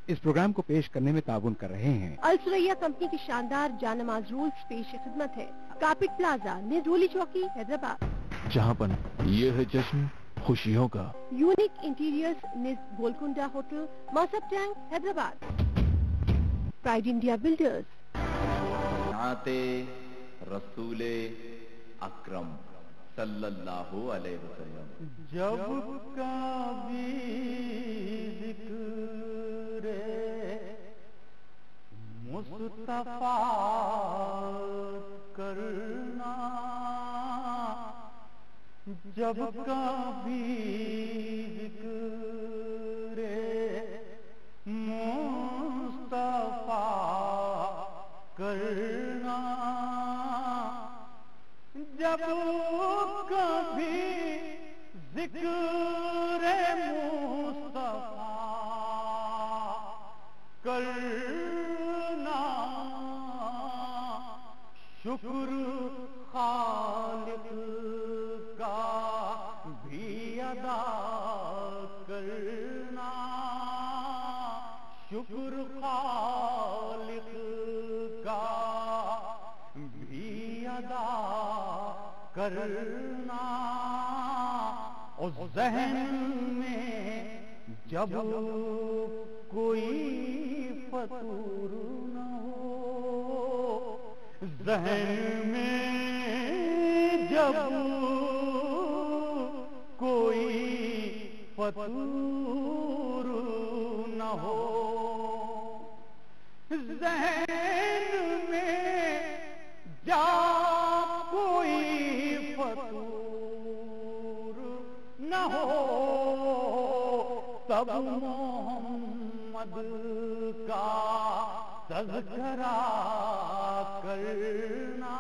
इस प्रोग्राम को पेश करने में ताउन कर रहे हैं अल सुरैया कंपनी की शानदार जानमाज रूल्स पेश खिदमत है। कार्पेट प्लाजा निधोली चौकी हैदराबाद, जहाँ पर ये है जश्न खुशियों का। यूनिक इंटीरियर्स निज Golconda hotel, Masab Tank Hyderabad. Pride India Builders, नाते रसूले अकरम सल्लल्लाहु अलैहि वसल्लम। जब कभी ज़िक्र मुस्तफा करना, जब कभी ज़िक्र मुस्तफा करना, जब कभी ज़िक्र मुस्तफा करना, शुक्र खालिक का भी अदा करना, शुक्र खालिक का भी अदा करना। और ज़हन में जब कोई फतूर न हो, ज़हन में जब कोई फतूर न हो, ज़हन में जब कोई फतूर न हो, तब मोहम्मद का तज़किरा करना,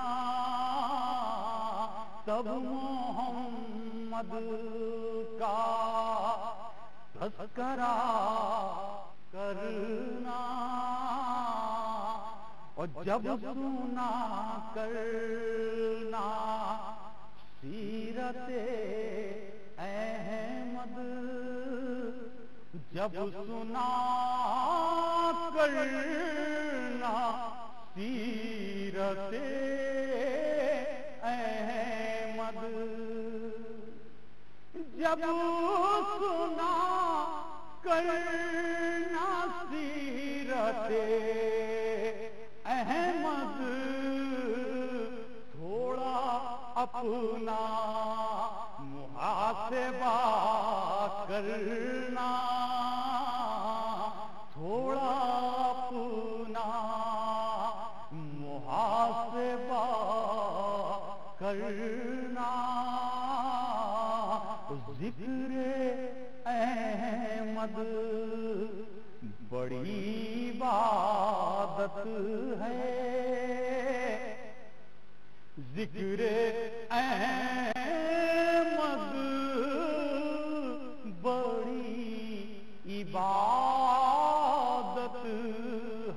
तब मोहम्मद का तज़किरा करना। और जब सुना करना सीरते अहमद, जब सुना करना सीरते अहमद, जब सुना करना सीरते अहमद, थोड़ा अपना मुहासिबा करना, थोड़ा अपना मुहासिबा करना। ज़िक्र अहमद बड़ी इबादत है, ज़िक्र अहमद बड़ी इबादत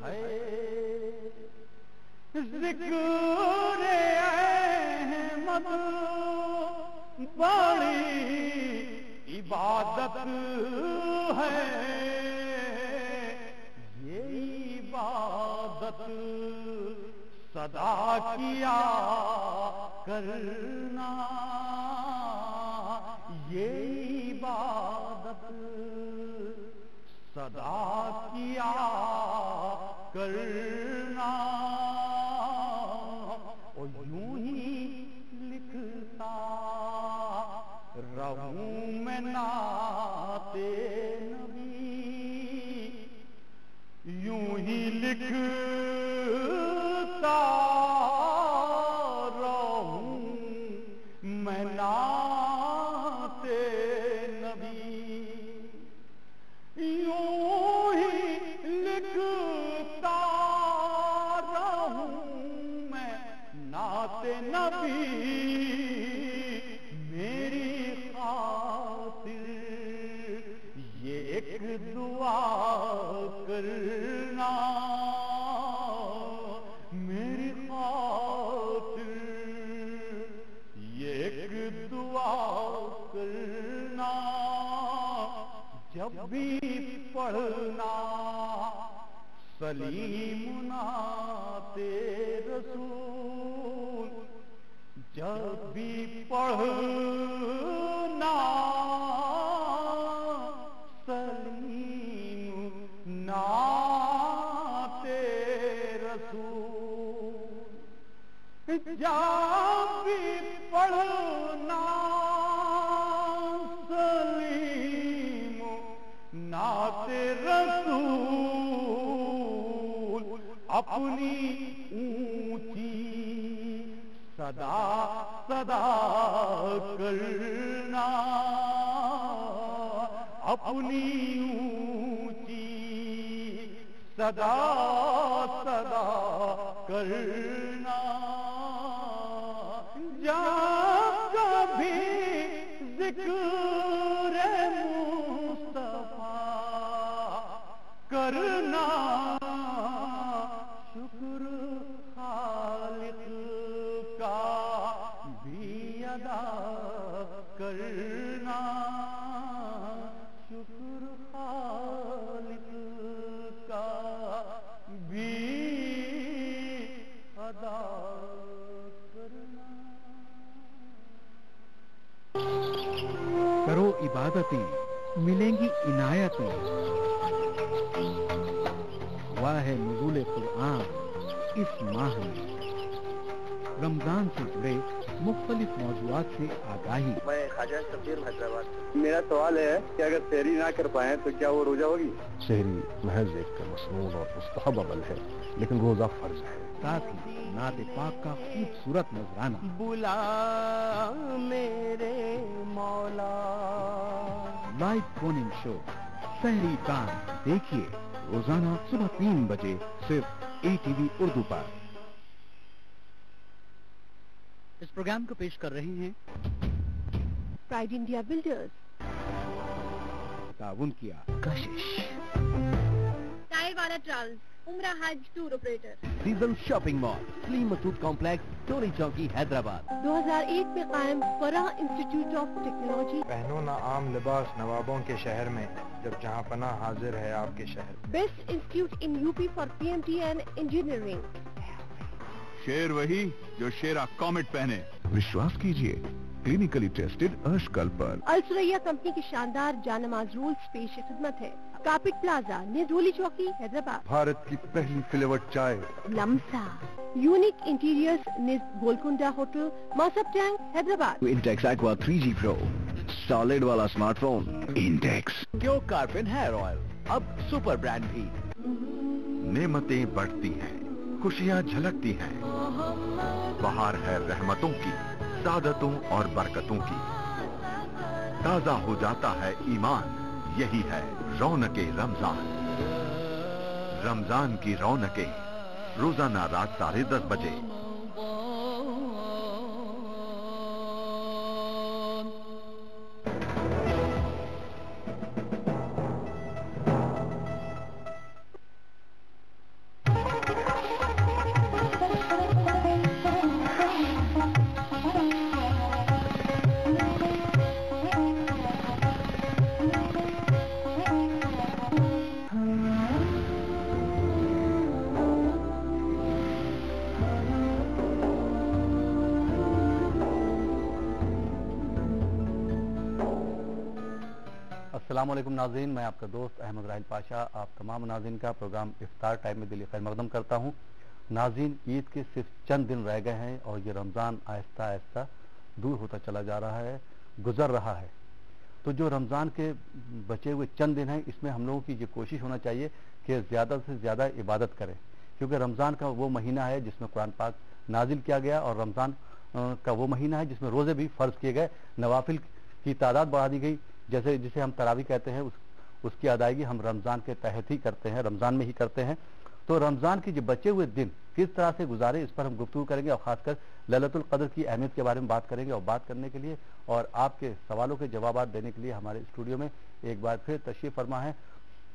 है, ज़िक्र अहमद बड़ी इबादत है। ये इबादत सदा किया करना, ये इबादत सदा किया करना। और यूं ही लिखता रहूं मैं नाते नबी, यूं ही लिखता रहूं मैं नाते नबी, यूं ही लिखता रहूं मैं नाते नबी। मेरी खातिर ये एक दुआ करना, मेरी खातिर ये एक दुआ करना, जब भी पढ़ना सलीम नाते रसूल, जब भी पढ़ना सलीम नाते रसूल, जब भी पढ़ना सलीम नाते रसूल, अपनी ऊंची सदा सदा करना, अपनी ऊंची सदा सदा करना। जब कभी जिक्र मुस्तफा करना, शुक्र खालिक का भी अदा करना, शुक्र खालिक का भी अदा करना। करो इबादतें, मिलेंगी इनायतें। हुआ है नुज़ूल कुरान इस माह में, रमजान से जुड़े मुख्तलिफ मौज़ूआत से आगाही। मैं ख्वाजा शब्बीर हैदराबाद। मेरा सवाल है कि अगर सहरी ना कर पाए तो क्या वो रोजा होगी? शहरी महज एक मसनून और मुस्तहब अमल है, लेकिन रोजा फर्ज है। साथ ही नात पाक का खूबसूरत नजराना। बुला मेरे मौला। लाइव फोन इन शो सहरी टाइम देखिए रोजाना सुबह 3 बजे सिर्फ ATV उर्दू पर। इस प्रोग्राम को पेश कर रही हैं प्राइड इंडिया बिल्डर्स, ताउन किया कशिश, टायर वाला ट्रावल्स, उम्रा हज tour operator. Season shopping mall, Saleem Masood complex, Toli Chowki, Hyderabad. 2001 में कायम फराह इंस्टीट्यूट ऑफ टेक्नोलॉजी। पहनो ना आम लिबास नवाबों के शहर में, जब जहाँ पना हाजिर है आपके शहर। Best institute in UP for PMT and engineering. शेर वही जो शेरा कॉमेट पहने। विश्वास कीजिए क्लिनिकली टेस्टेड अर्शकल पर। अलसरैया कंपनी की शानदार जानमाज रोल्स पेश खिदमत है। कार्पेट प्लाजा, निधोली चौकी, हैदराबाद। भारत की पहली फ्लेवर्ड चाय। लम्सा, यूनिक इंटीरियर्स, निज Golconda hotel, Masab tank, Hyderabad. Intex aqua 3G Pro, solid वाला स्मार्टफोन। इंटेक्स क्यों कार्पिन हेयर ऑयल, अब सुपर ब्रांड भी। नेमतें बढ़ती हैं, खुशियाँ झलकती हैं, बहार है रहमतों की, सादतों और बरकतों की। ताजा हो जाता है ईमान, यही है रौनके रमजान। रमजान की रौनकें रोजाना रात 10:30 बजे। अस्सलामुअलैकुम नाज़रीन, मैं आपका दोस्त अहमद राहिल पाशा आप तमाम नाज़रीन का प्रोग्राम इफ्तार टाइम में दिली खैर मकदम करता हूँ। नाज़रीन, ईद के सिर्फ चंद दिन रह गए हैं और ये रमज़ान आहिस्ता आहिस्ता दूर होता चला जा रहा है, गुजर रहा है। तो जो रमज़ान के बचे हुए चंद दिन हैं, इसमें हम लोगों की ये कोशिश होना चाहिए कि ज़्यादा से ज़्यादा इबादत करें, क्योंकि रमज़ान का वो महीना है जिसमें कुरान पाक नाजिल किया गया और रमज़ान का वो महीना है जिसमें रोज़े भी फ़र्ज़ किए गए, नवाफिल की तादाद बढ़ा दी गई। जैसे जिसे हम तरावी कहते हैं, उसकी अदायगी हम रमज़ान के तहत ही करते हैं, रमज़ान में ही करते हैं। तो रमज़ान के जो बचे हुए दिन किस तरह से गुजारे, इस पर हम गुफ्तगू करेंगे और ख़ासकर लैलतुल क़द्र की अहमियत के बारे में बात करेंगे। और बात करने के लिए और आपके सवालों के जवाब देने के लिए हमारे स्टूडियो में एक बार फिर तशरीफ़ फरमा है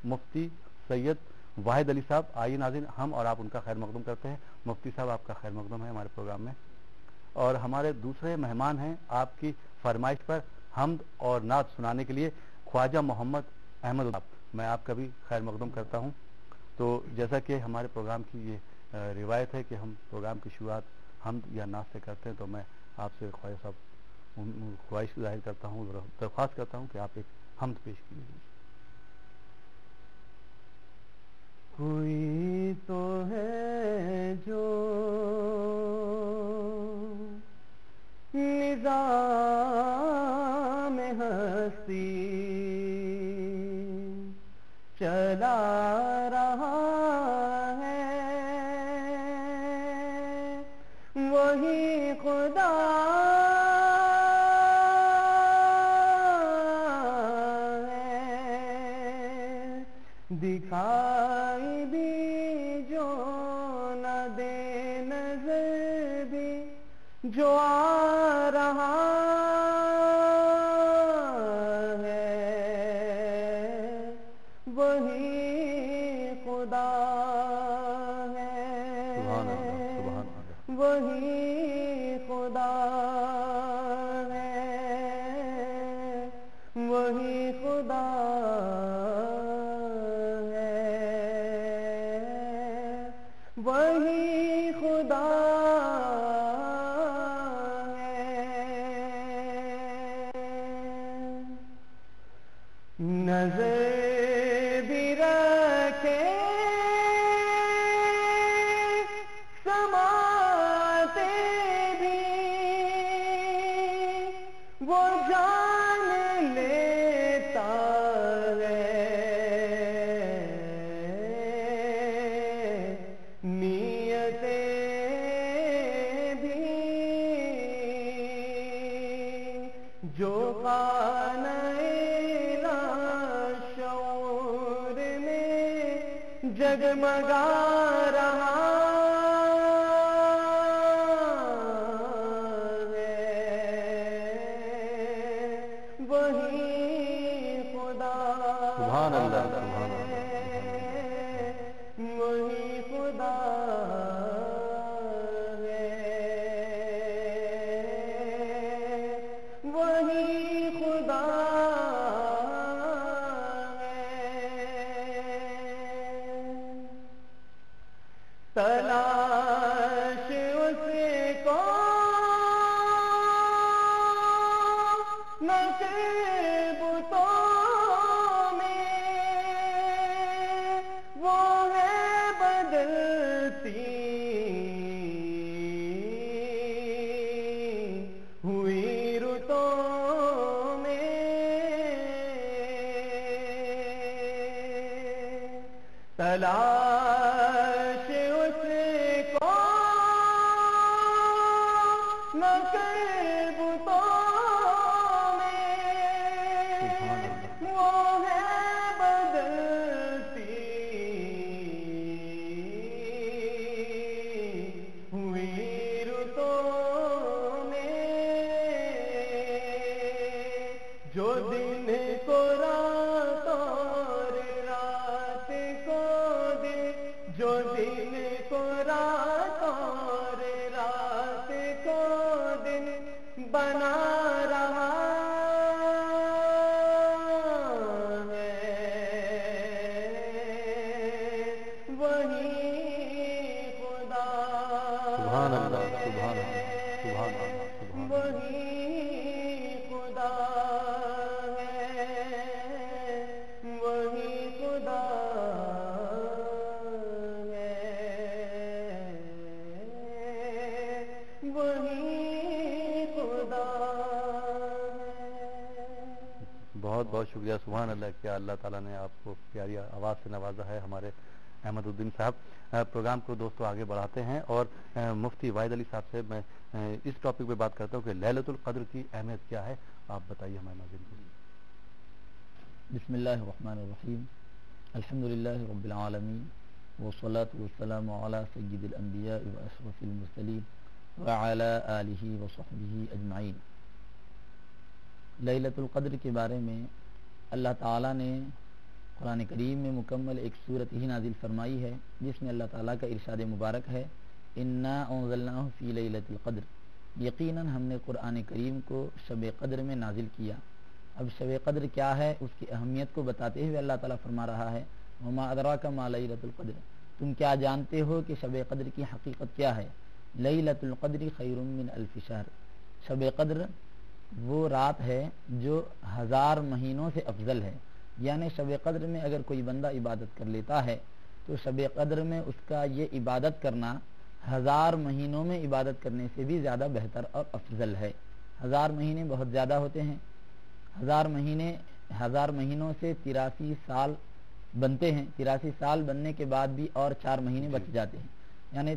मुफ्ती सैयद वाहिद अली साहब। आइए नाज़रीन, हम और आप उनका खैर मकदम करते हैं। मुफ्ती साहब, आपका खैर मकदम है हमारे प्रोग्राम में। और हमारे दूसरे मेहमान हैं आपकी फरमाइश पर हमद और नात सुनाने के लिए ख्वाजा मोहम्मद احمد صاحب، میں آپ کا بھی خیر مقدم کرتا ہوں. تو جیسا کہ ہمارے پروگرام کی یہ روایت ہے کہ ہم پروگرام کی شروعات حمد یا نعت سے کرتے ہیں، تو میں آپ سے خواجہ صاحب خواہش ظاہر کرتا ہوں، درخواست کرتا ہوں کہ آپ ایک حمد پیش کیجیے. کوئی تو ہے جو نظام ہستی چلا رہا ہے، وہی خدا ہے. دکھائی بھی جو نہ دے نظر بھی جو آ رہا ہے، وہی خدا ہے. وہی خدا ہے، وہی خدا ہے، وہی خدا ہے. نظر بھی رکھے سماتے بھی وہ جان لیتا ہے، نیتیں بھی جو خانہ شعور میں جگمگا رہا ہے، وہی خدا ہے، وہی خدا ہے، وہی خدا تلاش اس کو نہ بتوں میں، وہ ہے بدلتی ہوئی رتوں میں. تلاش اس کو نہ بتوں میں، وہ ہے بدلتی ہوئی رتوں میں. جو دن کو رات اور رات کو دن، جو دن کو رات اور رات کو دن بنا رہا ہے، وہی خدا ہے، وہی خدا ہے، وہی خدا ہے، وہی خدا ہے. بہت بہت شکریہ. سبحان اللہ، کیا اللہ تعالیٰ نے آپ کو پیاری آواز سے نوازا ہے ہمارے احمد الدین صاحب. پروگرام کو دوستوں آگے بڑھاتے ہیں اور مفتی واحد علی صاحب سے میں اس ٹاپک پہ بات کرتا ہوں کہ لیلۃ القدر کی اہمیت کیا ہے. آپ بتائیے ہمارے ناظرین کو. بسم اللہ الرحمن الرحیم. الحمدللہ رب العالمین والصلاة والسلام علی سید الانبیاء واشرف المرسلین وعلی آلہ وصحبہ اجمعین. لیلۃ القدر کے بارے میں اللہ تعالیٰ نے قرآن کریم میں مکمل ایک صورت ہی نازل فرمائی ہے، جس میں اللہ تعالیٰ کا ارشاد مبارک ہے انا انزلناہ فی لیلۃ القدر، یقیناً ہم نے قرآن کریم کو شب قدر میں نازل کیا. اب شب قدر کیا ہے اس کی اہمیت کو بتاتے ہوئے اللہ تعالیٰ فرما رہا ہے وما ادراک ما لیلۃ القدر، تم کیا جانتے ہو کہ شب قدر کی حقیقت کیا ہے؟ لیلۃ القدر خیر من الف شہر، شب قدر وہ رات ہے جو 1000 مہینوں سے افضل ہے. یعنی شب قدر میں اگر کوئی بندہ عبادت کر لیتا ہے تو شب قدر میں اس کا یہ عبادت کرنا 1000 مہینوں میں عبادت کرنے سے بھی زیادہ بہتر اور افضل ہے. 1000 مہینے بہت زیادہ ہوتے ہیں. 1000 مہینوں سے 83 سال بنتے ہیں. 83 سال بننے کے بعد بھی اور 4 مہینے بچ جاتے ہیں. یعنی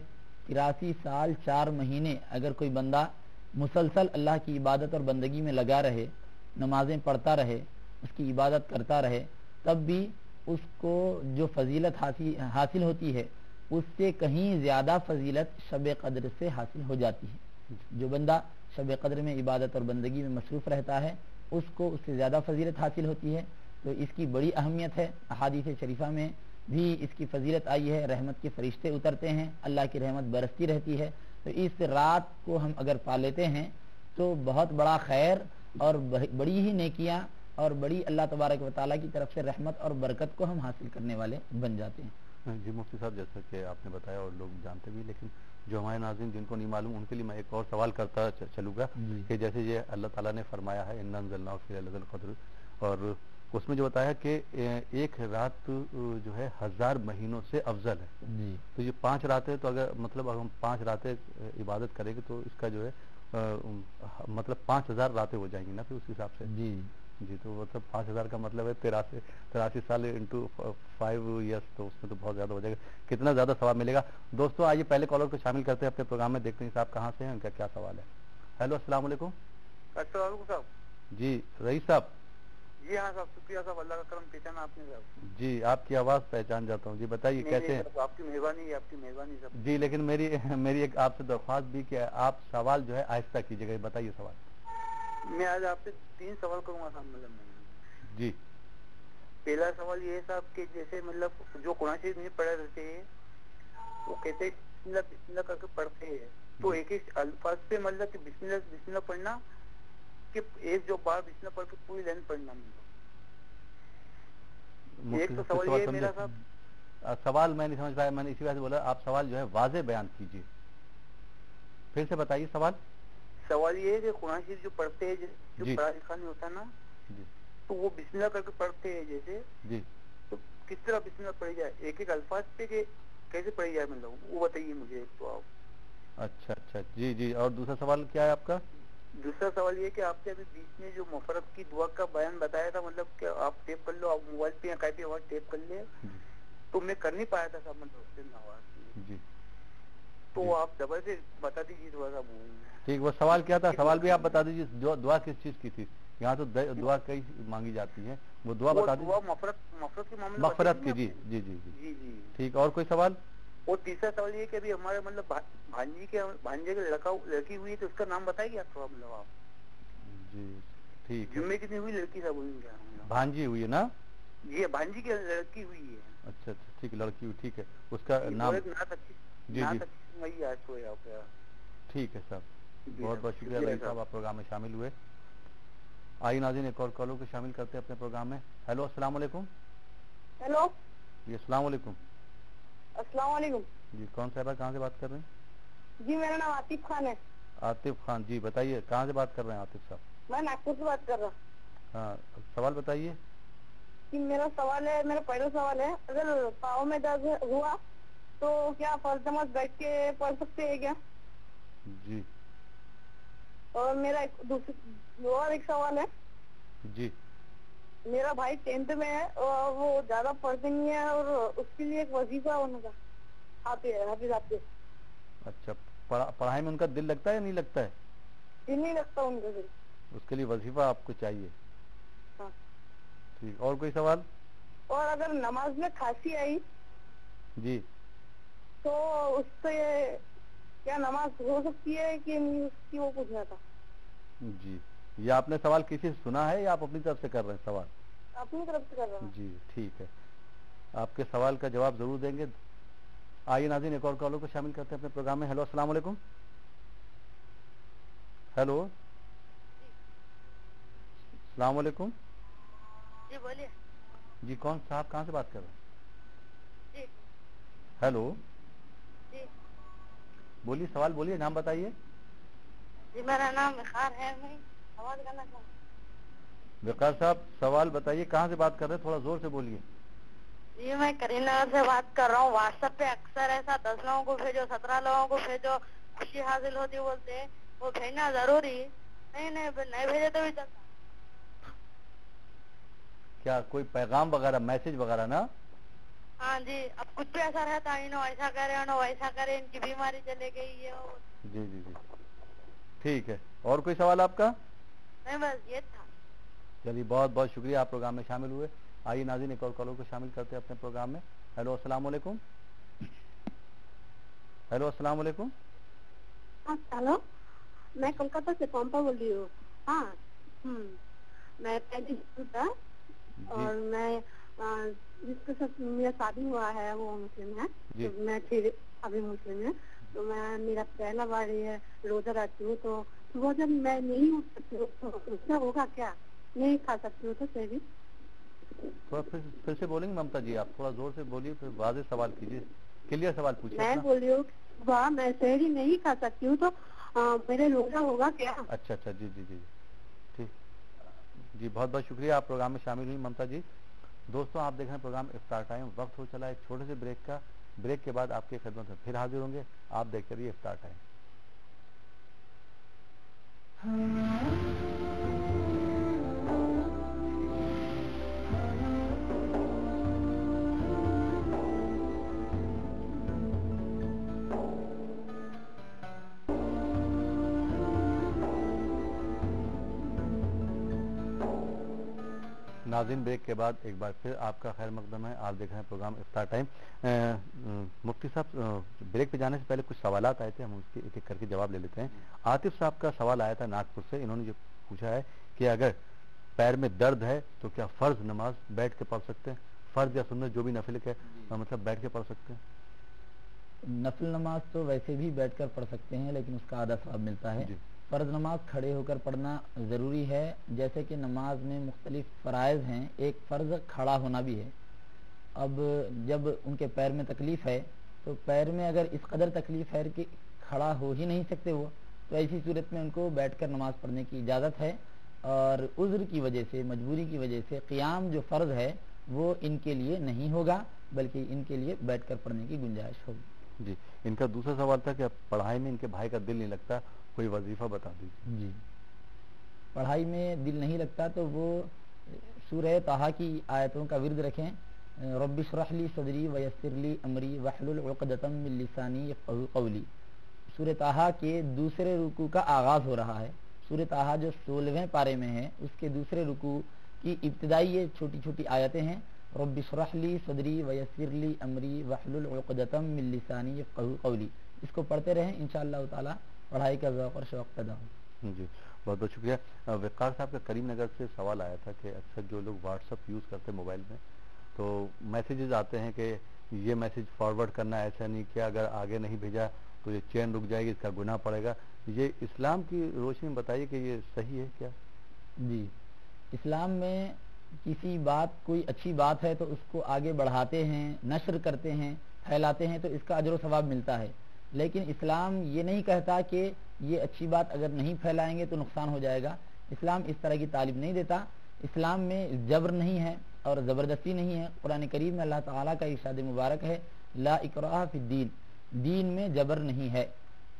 83 سال 4 مہینے اگر کوئی بندہ مسلسل اللہ کی عبادت اور بندگی میں لگا رہے، نمازیں پڑھتا رہے، اس کی عبادت کرتا رہے، تب بھی اس کو جو فضیلت حاصل ہوتی ہے اس سے کہیں زیادہ فضیلت شب قدر سے حاصل ہو جاتی ہے. جو بندہ شب قدر میں عبادت اور بندگی میں مصروف رہتا ہے اس کو اس سے زیادہ فضیلت حاصل ہوتی ہے. تو اس کی بڑی اہمیت ہے. احادیث شریفہ میں بھی اس کی فضیلت آئی ہے. رحمت کے فرشتے اترتے ہیں، اللہ کی رحمت برستی رہتی ہے. تو اس رات کو ہم اگر پا لیتے ہیں تو بہت بڑا خیر اور بڑی ہی نیکیاں اور بڑی اللہ تبارک و تعالیٰ کی طرف سے رحمت اور برکت کو ہم حاصل کرنے والے بن جاتے ہیں. جی مفتی صاحب، جیسا کہ آپ نے بتایا اور لوگ جانتے بھی، لیکن جو ہمارے ناظرین جن کو نہیں معلوم ان کے لیے میں ایک اور سوال کرتا چلوں گا کہ جیسے یہ اللہ تعالیٰ نے فرمایا ہے انا انزلناہ فی لیلۃ القدر، اور اس میں جو بتایا کہ ایک رات جو ہے 1000 مہینوں سے افضل ہے. تو یہ 5 راتیں، تو اگر مطلب اگر ہم 5 راتیں عبادت کریں گے تو اس کا جو ہے مطلب 5000 راتیں ہو جائیں گی نا پھر اس حساب سے. جی تو مطلب 5000 کا مطلب ہے 83 سال انٹو 5 ایئرس، تو اس میں تو بہت زیادہ ہو جائے گا. کتنا زیادہ ثواب ملے گا. دوستو آئیے پہلے کالر کو شامل کرتے ہیں اپنے پروگرام میں، دیکھتے ہیں صاحب کہاں سے ہیں، ان کا کیا سوال ہے. ہیلو السلام علیکم. السلام علیکم صاحب. جی رئیس صاحب. جی ہاں صاحب، شکریہ صاحب، اللہ کا کرم پہچانا آپ نے صاحب. جی آپ کی آواز پہچان جاتا ہوں. جی بتائیے کیسے ہیں. آپ کی مہربانی ہے، آپ کی مہربانی صاحب. جی لیکن میری ایک آپ سے درخواست بھی کہ آپ سوال جو ہے آہستہ کیجیے گا. بتائیے سوال. میں آج آپ سے 3 سوال کروں گا صاحب. جی پہلا سوال یہ ہے صاحب کہ جیسے مطلب جو قرآن شریف میں پڑھے رہتے ہیں وہ کہتے ہیں بسم اللہ بسم اللہ کر کے پڑھتے ہیں، تو ایک ایک الفاظ پہ مطلب کہ بسم اللہ پڑھنا کہ ایک جو بار بسم اللہ پڑھ کے پوری لائن پڑھنا. ایک تو سوال یہ ہے میرا صاحب. سوال میں نہیں سمجھ پایا، میں نے اسی وجہ سے بولا آپ سوال جو ہے واضح بیان کیجیے. پھر سے بتائیے سوال. سوال یہ ہے کہ قرآن شریف جو پڑھتے ہیں جو پڑھا لکھا نہیں ہوتا نا، تو وہ بسم اللہ کر کے پڑھتے ہیں جیسے، تو کس طرح بسم اللہ پڑھی جائے، ایک ایک الفاظ پہ کہ کیسے پڑھی جائے مطلب وہ بتائیے مجھے ایک تو آپ. اچھا جی. اور دوسرا سوال کیا ہے آپ کا؟ دوسرا سوال یہ کہ آپ نے ابھی بیچ میں جو مفرد کی دعا کا بیان بتایا تھا، مطلب کہ آپ ٹیپ کر لو، آپ موبائل پہ یا کہیں پہ آواز ٹیپ کر لیں، تو میں کر نہیں پایا تھا صاحب مطلب آواز. تو آپ ڈبل سے بتا دیجیے تھوڑا سا. ٹھیک، وہ سوال کیا تھا؟ سوال بھی آپ بتا دیجیے. جو دعا کس چیز کی تھی؟ یہاں تو دعا کئی مانگی جاتی ہے، وہ دعا بتا دیجیے. مفرد کے معاملے مغفرت کی. جی ٹھیک. اور کوئی سوال؟ اور تیسرا سوال یہ کہ ابھی ہمارے مطلب بھانجے کے لڑکی ہوئی ہے تو اس کا نام بتائیے آپ تھوڑا مطلب آپ. جی ٹھیک. جمعے کتنی ہوئی لڑکی صاحب ہوئی کیا؟ بھانجی ہوئی ہے نا؟ جی بھانجی کی لڑکی ہوئی ہے. اچھا ٹھیک، لڑکی ہوئی. ٹھیک ہے، اس کا نام. جی ٹھیک ہے صاحب. بہت بہت شکریہ رئیس صاحب، آپ پروگرام میں شامل ہوئے. آئیے ناظرین ایک اور کالر کو شامل کرتے ہیں اپنے پروگرام میں. ہیلو السلام علیکم. ہیلو جی السلام علیکم. السلام علیکم. جی کون صاحبہ کہاں سے بات کر رہے ہیں؟ جی میرا نام عاطف خان ہے. عاطف خان. جی بتائیے کہاں سے بات کر رہے ہیں عاطف صاحب؟ میں ناگپور سے بات کر رہا ہوں. ہاں سوال بتائیے. جی میرا پہلا سوال ہے، اگر پاؤں میں درد ہوا تو کیا فرض نماز بیٹھ کے پڑھ سکتے ہیں کیا؟ جی. اور میرا ایک سوال ہے. جی. میرا بھائی 10th میں ہے اور وہ زیادہ پڑھتے نہیں ہے اور اس کے لیے ایک وظیفہ ہونا تھا حافظ آپ کے. اچھا، پڑھائی میں ان کا دل لگتا ہے یا نہیں لگتا ہے؟ دل نہیں لگتا ان کا دل. اس کے لیے وظیفہ آپ کو چاہیے. ہاں ٹھیک. اور کوئی سوال؟ اور اگر نماز میں کھانسی آئی جی تو اس سے کیا نماز ہو سکتی ہے کہ نہیں اس کی وہ پوچھنا تھا. جی یہ آپ نے سوال کسی سے سنا ہے یا آپ اپنی طرف سے کر رہے ہیں سوال؟ اپنی طرف سے کر رہا ہوں. جی ٹھیک ہے، آپ کے سوال کا جواب ضرور دیں گے. آئیے ناظرین ایک اور کالر کو شامل کرتے ہیں اپنے پروگرام میں. ہیلو السلام علیکم. ہیلو अस्सलाम वालेकुम। जी बोलिए। जी कौन साहब, कहाँ से बात कर रहे हैं? जी हेलो, जी बोलिए, सवाल बोलिए, नाम बताइए। जी मेरा नाम विकार है, मैं सवाल करना चाहता हूँ। विकार साहब सवाल बताइए, कहाँ से बात कर रहे हैं, थोड़ा जोर से बोलिए। जी मैं करीमनगर से बात कर रहा हूँ। व्हाट्सएप पे अक्सर ऐसा 10 लोगों को भेजो, 17 लोगों को भेजो, खुशी हासिल होती बोलते हैं, वो भेजना जरूरी नहीं भेजे तो भी चलता। क्या कोई पैगाम वगैरह, मैसेज वगैरह ना? हाँ जी, अब कुछ भी ऐसा रहता है, इन्हों ऐसा करे, इन्हों वैसा करे, इनकी बीमारी चले गई, ये वो। जी जी जी, ठीक है। और कोई सवाल आपका? नहीं बस ये था। चलिए, बहुत बहुत शुक्रिया, आप प्रोग्राम में शामिल हुए। आइए नाज़रीन, एक और कॉलर को शामिल करते हैं अपने प्रोग्राम में। हेलो, अस्सलाम वालेकुम। हेलो, अस्सलाम वालेकुम। हेलो, मैं कोलकाता से पंपा बोल रही हूँ। हाँ, मैं पहले था और मैं जिसके साथ मेरा शादी हुआ है वो मुस्लिम है, तो मैं फिर अभी मुस्लिम है, तो मैं मेरा पहला बार ये रोजा रखती हूँ, तो वो जब मैं नहीं उठ सकती हूँ तो उसका होगा क्या? नहीं खा सकती हूँ तो सहरी? थोड़ा फिर से बोलेंगे ममता जी, आप थोड़ा जोर से बोलिए, फिर वाज़ेह सवाल कीजिए, क्लियर सवाल पूछिए। मैं बोल रही हूँ वाह, मैं सहरी नहीं खा सकती हूँ तो मेरे रोजा होगा क्या? अच्छा अच्छा, जी जी जी, ठीक जी, बहुत बहुत शुक्रिया, आप प्रोग्राम में शामिल हुई ममता जी। दोस्तों, आप देख रहे हैं प्रोग्राम इफ्तार टाइम। वक्त हो चला है एक छोटे से ब्रेक का। ब्रेक के बाद आपकी खिदमत में फिर हाजिर होंगे। आप देखते रहिए इफ्तार टाइम। नाज़रीन, ब्रेक के बाद एक बार फिर आपका खैर मकदम है। आप देख रहे हैं प्रोग्राम इफ्तार टाइम। मुफ्ती साहब, ब्रेक पे जाने से पहले कुछ सवालात आए थे, हम उसके एक एक करके जवाब ले लेते हैं। आतिफ साहब का सवाल आया था नागपुर से। इन्होंने जो पूछा है कि अगर पैर में दर्द है तो क्या फ़र्ज नमाज बैठ के पढ़ सकते हैं? फ़र्ज या सुन्नत जो भी नफिल है, मतलब बैठ के पढ़ सकते हैं? नफिल नमाज तो वैसे भी बैठकर पढ़ सकते हैं, लेकिन उसका आधा सवाब मिलता है। फ़र्ज नमाज खड़े होकर पढ़ना ज़रूरी है। जैसे कि नमाज में मुख्तलिफ फ़राइज़ हैं, एक फ़र्ज़ खड़ा होना भी है। अब जब उनके पैर में तकलीफ़ है, तो पैर में अगर इस कदर तकलीफ़ है कि खड़ा हो ही नहीं सकते वो, तो ऐसी सूरत में उनको बैठकर नमाज पढ़ने की इजाज़त है। और उज़्र की वजह से, मजबूरी की वजह से क़ियाम जो फ़र्ज़ है वो इनके लिए नहीं होगा, बल्कि इनके लिए बैठकर पढ़ने की गुंजाइश होगी। जी, इनका दूसरा सवाल था कि अब पढ़ाई में इनके भाई का दिल नहीं लगता, कोई वजीफा बता दीजिए। जी, पढ़ाई में दिल नहीं लगता तो वो सूरह ताहा की आयतों का विर्द रखें। रब्बि इश्रह ली सदरी वयस्सिर ली अमरी वहलुल उक़दतम मिन लिसानी यफ़क़हू क़ौली। सूरह ताहा के दूसरे रुकू का आगाज़ हो रहा है। सूरह ताहा जो 16वें पारे में है, उसके दूसरे रुकू की इब्तिदाई ये छोटी छोटी आयतें हैं। रब्बि इश्रह ली सदरी वयस्सिर ली अमरी वहलुल उक़दतम मिन लिसानी यफ़क़हू क़ौली। इसको पढ़ते रहें, इंशाअल्लाह ताला पढ़ाई का ज़ौक़ और शौक़ पैदा हो। जी, बहुत बहुत शुक्रिया। वक़ार साहब का करीमनगर से सवाल आया था कि अक्सर जो लोग व्हाट्सअप यूज़ करते हैं मोबाइल में, तो मैसेजेस आते हैं कि ये मैसेज फॉरवर्ड करना, ऐसा नहीं किया, अगर आगे नहीं भेजा तो ये चेन रुक जाएगी, इसका गुनाह पड़ेगा। ये इस्लाम की रोशनी में बताइए कि ये सही है क्या? जी, इस्लाम में किसी बात, कोई अच्छी बात है तो उसको आगे बढ़ाते हैं, नश्र करते हैं, फैलाते हैं, तो इसका अजर व सवाब मिलता है। लेकिन इस्लाम ये नहीं कहता कि ये अच्छी बात अगर नहीं फैलाएंगे तो नुकसान हो जाएगा। इस्लाम इस तरह की तालीम नहीं देता। इस्लाम में जबर नहीं है और ज़बरदस्ती नहीं है। कुरान करीम में अल्लाह ताला का इरशाद मुबारक है, ला इकराह फिद्दीन, दीन में जबर नहीं है।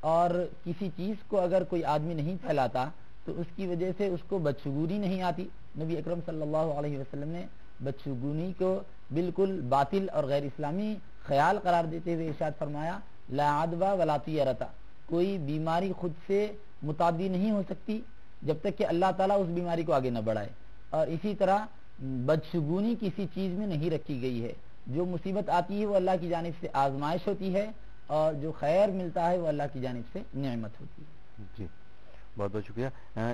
और किसी चीज़ को अगर कोई आदमी नहीं फैलाता तो उसकी वजह से उसको बदशगुनी नहीं आती। नबी अकरम सल्लल्लाहु अलैहि वसल्लम ने बदशगुनी को बिल्कुल बातिल और गैर इस्लामी ख्याल करार देते हुए इरशाद फरमाया, ला अदवा वला तियरता, कोई बीमारी खुद से मुतादी नहीं हो सकती जब तक कि अल्लाह ताला उस बीमारी को आगे न बढ़ाए। और इसी तरह बदशगुनी किसी चीज़ में नहीं रखी गई है। जो मुसीबत आती है वो अल्लाह की जानिब से आजमाइश होती है, और जो खैर मिलता है वो अल्लाह की जानिब से नेमत होती है। जी, बहुत बहुत शुक्रिया।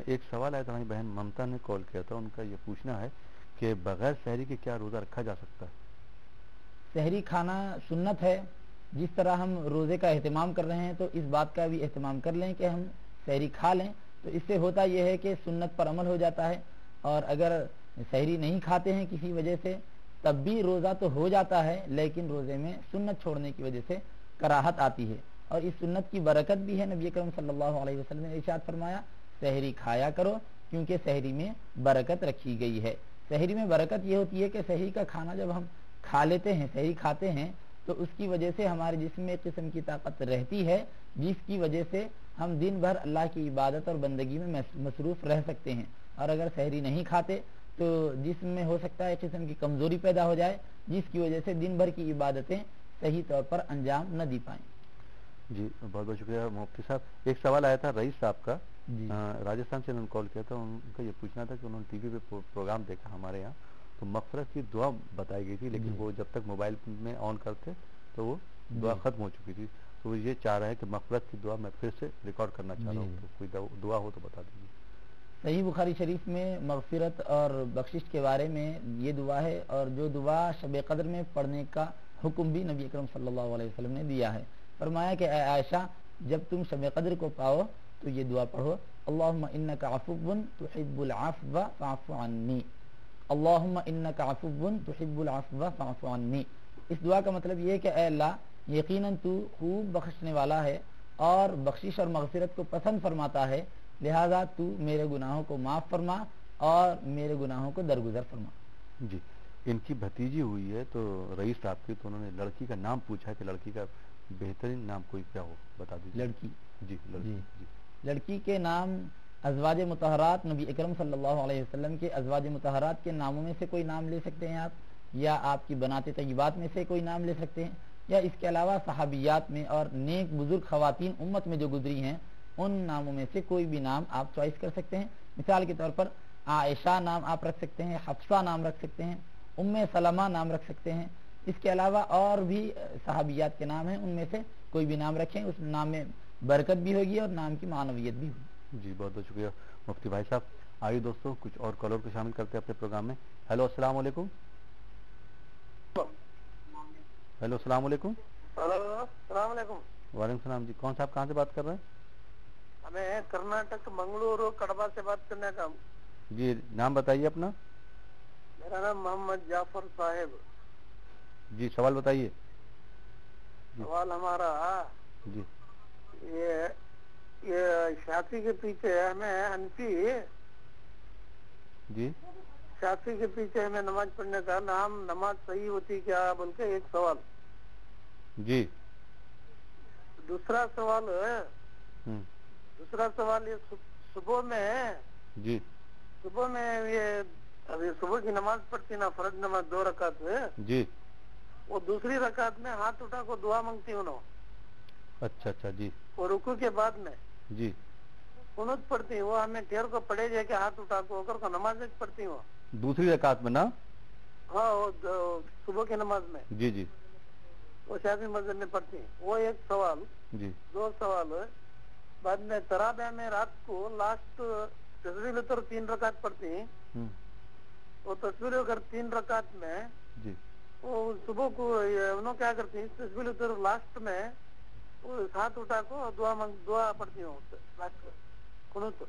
एक सवाल आया था, हमारी बहन ममता ने कॉल किया था, उनका ये पूछना है कि बगैर सहरी के क्या रोज़ा रखा जा सकता है? सहरी खाना सुन्नत है। जिस तरह हम रोज़े का एहतमाम कर रहे हैं तो इस बात का भी एहतमाम कर लें कि हम सहरी खा लें, तो इससे होता यह है कि सुन्नत पर अमल हो जाता है। اور اگر سحری نہیں کھاتے ہیں کسی وجہ سے تب بھی روزہ تو ہو جاتا ہے، لیکن روزے میں سنت چھوڑنے کی وجہ سے کراہت آتی ہے، اور اس سنت کی برکت بھی ہے۔ نبی اکرم صلی اللہ علیہ وسلم نے ارشاد فرمایا سحری کھایا کرو کیونکہ سحری میں برکت رکھی گئی ہے۔ سحری میں برکت یہ ہوتی ہے کہ سحری کا کھانا جب ہم کھا لیتے ہیں، سحری کھاتے ہیں، تو اس کی وجہ سے ہمارے جسم میں ایک قسم کی طاقت رہتی ہے جس کی وجہ سے ہم دن بھر اللہ کی عبادت اور بندگی میں مصروف رہ سکتے ہیں، اور اگر سحری نہیں کھاتے تو جسم میں ہو سکتا ہے ایک قسم کی کمزوری پیدا ہو جائے جس کی وجہ سے دن بھر کی عبادتیں صحیح طور پر انجام نہ دی پائیں۔ جی بہت بہت شکریہ مفتی صاحب۔ ایک سوال آیا تھا رئیس صاحب کا، راجستھان سے انہوں نے کال کیا تھا، ان کا یہ پوچھنا تھا کہ انہوں نے ٹی وی پہ پروگرام دیکھا ہمارے یہاں تو مغفرت کی دعا بتائی گئی تھی، لیکن وہ جب تک موبائل میں آن کرتے تو وہ دعا ختم ہو چکی تھی، تو وہ یہ چاہ رہے ہیں کہ مغفرت کی دعا میں پھر سے ریکارڈ کرنا چاہ رہا ہوں، تو کوئی دعا ہو تو بتا دیجیے۔ صحیح بخاری شریف میں مغفرت اور بخشش کے بارے میں یہ دعا ہے، اور جو دعا شب قدر میں پڑھنے کا حکم بھی نبی اکرم صلی اللہ علیہ وسلم نے دیا ہے۔ فرمایا کہ اے عائشہ جب تم شب قدر کو پاؤ تو یہ دعا پڑھو، اللہم انک عفو تحب العفو فاعف عنی، اللہم انک عفو تحب العفو فاعف عنی۔ اس دعا کا مطلب یہ ہے کہ اے اللہ یقیناً تو خوب بخشنے والا ہے اور بخشش اور مغفرت کو پسند فرماتا ہے، لہذا تو میرے گناہوں کو معاف فرما اور میرے گناہوں کو درگزر فرما۔ جی ان کی بھتیجی ہوئی ہے تو رئیس صاحب کی، تو انہوں نے لڑکی کا نام پوچھا کہ لڑکی کا بہترین نام کوئی کیا ہو بتا دیجیے۔ لڑکی جی لڑکی جی لڑکی کے نام ازواج مطہرات، نبی اکرم صلی اللہ علیہ وسلم کے ازواج مطہرات کے ناموں میں سے کوئی نام لے سکتے ہیں آپ، یا آپ کی بنات طیبات میں سے کوئی نام لے سکتے ہیں، یا اس کے علاوہ صحابیات میں اور نیک بزرگ خواتین امت میں جو گزری ہیں ان ناموں میں سے کوئی بھی نام آپ چوائس کر سکتے ہیں۔ مثال کے طور پر عائشہ نام آپ رکھ سکتے ہیں، حفصہ نام رکھ سکتے ہیں، ام سلمہ نام رکھ سکتے ہیں، اس کے علاوہ اور بھی صحابیات کے نام ہیں، ان میں سے کوئی بھی نام رکھیں، اس نام میں برکت بھی ہوگی اور نام کی معنویت بھی ہوگی۔ جی بہت بہت شکریہ مفتی بھائی صاحب۔ آئیے دوستوں کچھ اور کالر کو شامل کرتے ہیں اپنے پروگرام میں۔ ہیلو السلام علیکم۔ ہیلو السلام علیکم۔ ہلو السلام علیکم۔ وعلیکم السلام۔ جی کون صاحب کہاں سے بات کر رہے ہیں؟ ہمیں کرناٹک منگلورو کڑبا سے بات کرنے کا۔ جی نام بتائیے اپنا۔ میرا نام محمد جعفر صاحب۔ جی سوال بتائیے۔ سوال ہمارا جی یہ شافی کے پیچھے ہمیں حنفی، جی شافی کے پیچھے ہمیں نماز پڑھنے کا نام نماز صحیح ہوتی کیا بول کے ایک سوال۔ جی دوسرا سوال یہ صبح میں، جی صبح میں یہ ابھی صبح کی نماز پڑھتی نا فرض نماز 2 رکعت میں، جی وہ دوسری رکعت میں ہاتھ اٹھا کو دعا مانگتی ہوں۔ اچھا اچھا جی۔ اور رکوع کے بعد میں جی قنوت پڑھتی، وہ ہمیں ٹھہر کو پڑھے جائے کہ ہاتھ اٹھا کو کر کو نماز پڑھتی ہوں۔ دوسری رکعت میں نا؟ ہاں وہ صبح کی نماز میں جی جی وہ شافعی مذہب میں پڑھتی ہیں۔ وہ ایک سوال۔ جی 2 سوال بعد میں تراویح میں رات کو لاسٹ تسبیح الوتر 3 رکعت پڑھتی ہیں، وہ تسبیح الوتر 3 رکعت میں جی وہ صبح کو انہوں کیا کرتی ہیں تسبیح الوتر لاسٹ میں وہ ہاتھ اٹھا کو دعا پڑھتی ہوں لاسٹ قنوت۔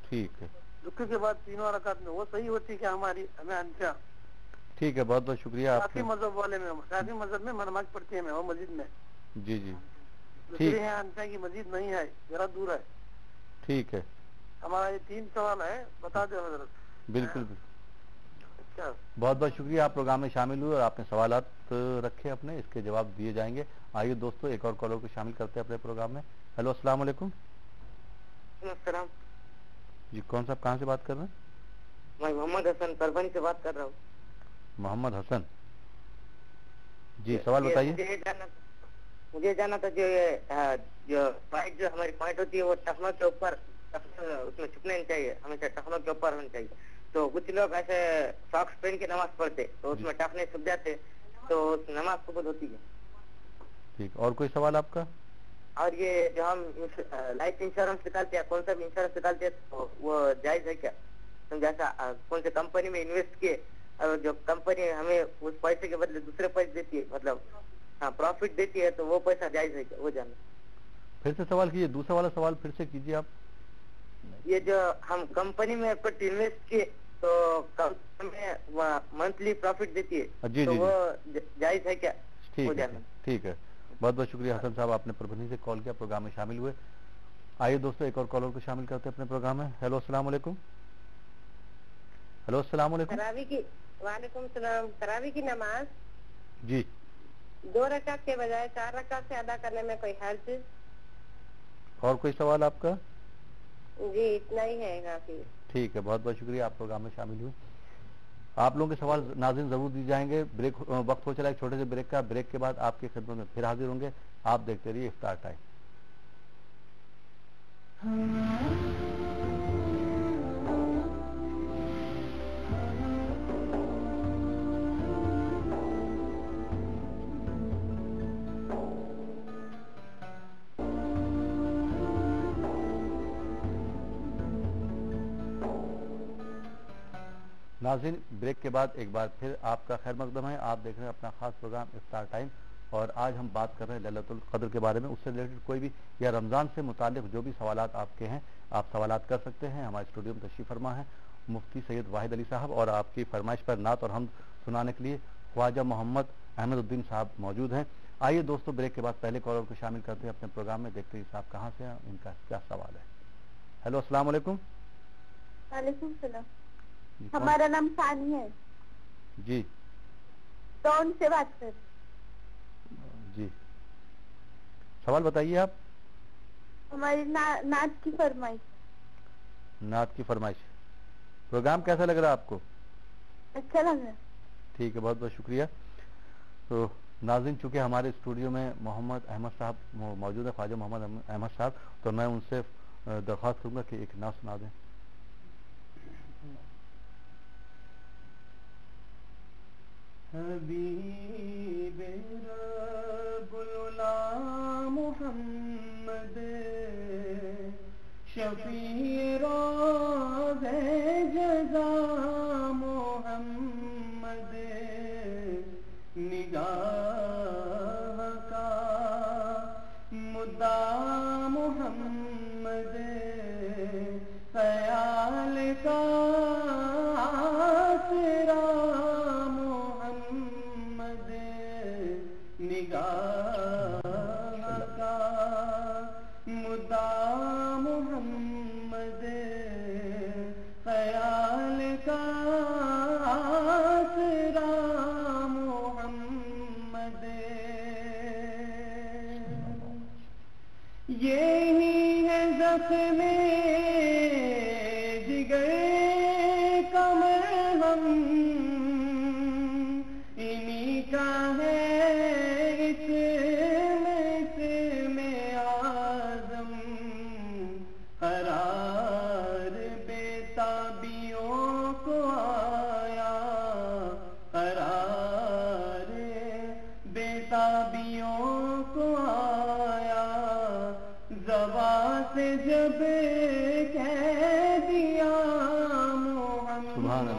ٹھیک ہے۔ رکوع کے بعد 3 رکعت میں وہ صحیح ہوتی کہ ہماری ہمیں انشاء۔ ٹھیک ہے بہت بہت شکریہ آپ شافعی مذہب والے میں، شافعی مذہب میں نماز پڑھتی ہے وہ مسجد میں۔ جی جی دوسری ہے انشاء کی مسجد نہیں ہے، ذرا دور ہے۔ ٹھیک ہے۔ ہمارا یہ 3 سوال ہے، بتا دیں حضرت۔ بالکل بہت بہت شکریہ، آپ پروگرام میں شامل ہوئے اور آپ نے سوالات رکھے اپنے، اس کے جواب دیے جائیں گے۔ آئیے دوستوں ایک اور کالر کو شامل کرتے ہیں اپنے پروگرام میں۔ ہیلو السلام علیکم۔ السلام جی کون صاحب کہاں سے بات کر رہے ہیں؟ میں محمد حسن پربن سے بات کر رہا ہوں۔ محمد حسن جی سوال بتائیے۔ مجھے جانا تھا جو پوائنٹ جو ہماری پوائنٹ ہوتی ہے وہ ٹخنوں کے اوپر اس میں چھپنے چاہیے، ہمیشہ ٹخنوں کے اوپر ہونا چاہیے۔ تو کچھ لوگ ایسے ساکس پہن کے نماز پڑھتے تو اس میں ٹخنے چھپ جاتے تو نماز قبول ہوتی ہے۔ ٹھیک، اور کوئی سوال آپ کا؟ اور یہ جو ہم لائف انشورنس نکالتے ہیں، کون سا بھی انشورنس نکالتے ہیں تو وہ جائز ہے کیا؟ جیسا کون سے کمپنی میں انویسٹ کیے اور جو کمپنی ہمیں اس پیسے کے بدلے دوسرے پیسے دیتی ہے، مطلب پروفٹ دیتی ہے، تو وہ پیسہ جائز ہے کیا؟ وہ جانا۔ پھر سے سوال کیجیے، دوسرا والا سوال پھر سے کیجیے آپ۔ یہ جو ہم کمپنی میں کچھ انویسٹ کیے तो कम में मंथली प्रॉफिट देती है, जी तो जी वो जायज है क्या? ठीक हो है जाना। ठीक है। बहुत बहुत शुक्रिया हसन साहब, आपने परभनी से कॉल किया, प्रोग्राम में शामिल हुए। आइए दोस्तों एक और कॉलर को शामिल करते हैं अपने प्रोग्राम में। हेलो अस्सलाम वालेकुम। हेलो अस्सलाम वालेकुम। वालेकुम सलाम। तरावी की नमाज जी 2 रकात के बजाय 4 रकात से अदा करने में कोई हर्ज? और कोई सवाल आपका? जी इतना ही है काफी। ठीक है, बहुत बहुत शुक्रिया, आप प्रोग्राम में शामिल हुए। आप लोगों के सवाल नाज़रीन जरूर दिए जाएंगे। ब्रेक वक्त हो चला एक छोटे से ब्रेक का। ब्रेक के बाद आपकी खिदमत में फिर हाजिर होंगे। आप देखते रहिए इफ्तार टाइम। नाज़रीन ब्रेक के बाद एक बार फिर आपका खैर मकदम है। आप देख रहे हैं अपना खास प्रोग्राम इफ्तार टाइम, और आज हम बात कर रहे हैं लैलतुल क़द्र के बारे में। उससे रिलेटेड कोई भी या रमज़ान से मुतालिक जो भी सवालात आपके हैं, आप सवालात कर सकते हैं। हमारे स्टूडियो में तशरीफ़ फरमा है मुफ्ती सैयद वाहिद अली साहब, और आपकी फरमाइश पर नात और हम सुनाने के लिए ख्वाजा मोहम्मद अहमदुद्दीन साहब मौजूद हैं। आइए दोस्तों ब्रेक के बाद पहले कॉलर को शामिल करते हैं अपने प्रोग्राम में। देखते हैं साहब कहाँ से हैं, इनका क्या सवाल है। हेलो अस्सलाम वालेकुम। वालेकुम सलाम। जी, कौन? हमारा नाम सानी है। जी कौन से बात कर? जी सवाल बताइए आप। हमारी नात की फरमाइश। नात की फरमाइश। प्रोग्राम कैसा लग रहा है आपको? अच्छा लगा। ठीक है, बहुत बहुत शुक्रिया। तो नाज़रीन चूंकि हमारे स्टूडियो में मोहम्मद अहमद साहब मौजूद है, ख्वाजा मोहम्मद अहमद साहब, तो मैं उनसे दरख्वास्त करूंगा कि एक नात सुना दें। हबीब रब्बुल उला मुहम्मद शफी रोज़े जज़ा मुहम्मद निगाह का मुद्दा मुहम्मद ख्याल का आसरा मुहम्मद निगाह का मुद्दा मुहम्मद ख्याल का आसरा मुहम्मद यही है ज़ख्मे जिगर का मरहम इन्हीं का है इसमें आज़म करार बेताबियों को आया करार बेताबियों को आया ज़बा से जब कह दिया मोहम्मद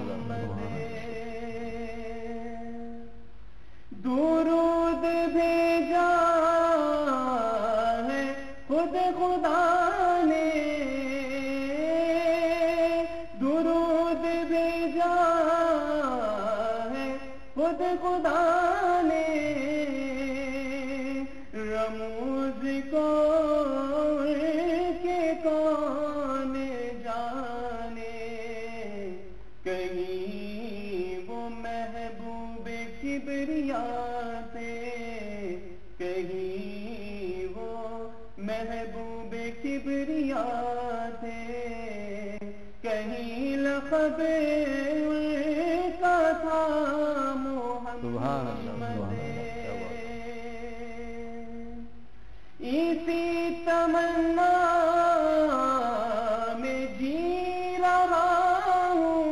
दुरूद भेजा है खुद खुदा ने दुरूद भेजा है खुद खुदा ने रमूज को के कौन जाने कहीं वो महबूब किबरिया थे कहीं वो महबूब किबरिया थे कहीं लक़ब उनका था मोहम्मद इसी तमन्ना में जी रहा हूँ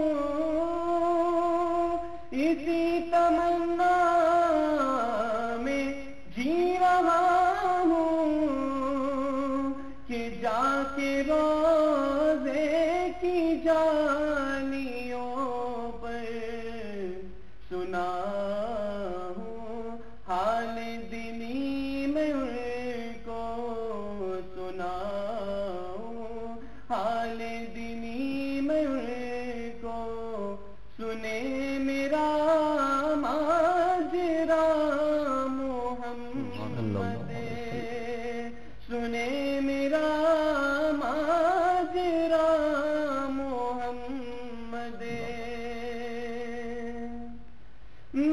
इसी तमन्ना में जी रहा हूँ कि जाके रोज़े की जालियों पर सुना हाल दिली में उनको सुना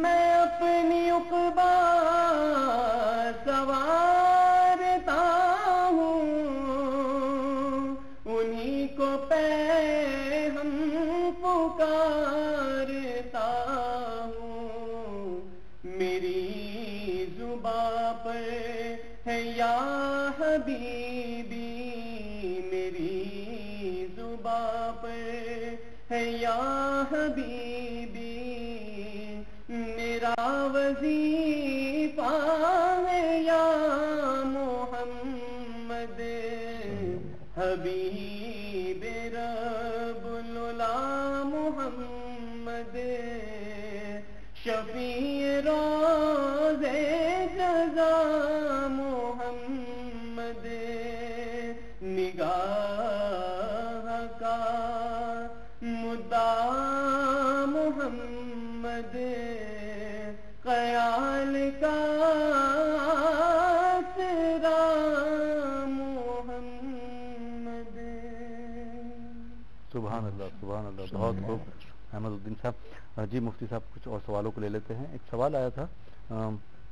मैं अपनी उक़बा सवारता हूँ, उन्हीं को पे हम पुकारता हूँ। मेरी जुबां पर है या हबीबी, मेरी जुबां पर है या हबीबी, मेरा वजीफा है या मोहम्मद, हबीब रब्बुल उला मोहम्मद, शफी रोज़े जज़ा मोहम्मद, निगाह का मुद्दा मोहम्मद, ख़याल का आसरा मोहम्मद। सुभान अल्लाह, सुभान अल्लाह, बहुत खूब अहमदुद्दीन साहब। जी मुफ्ती साहब, कुछ और सवालों को ले लेते हैं। एक सवाल आया था,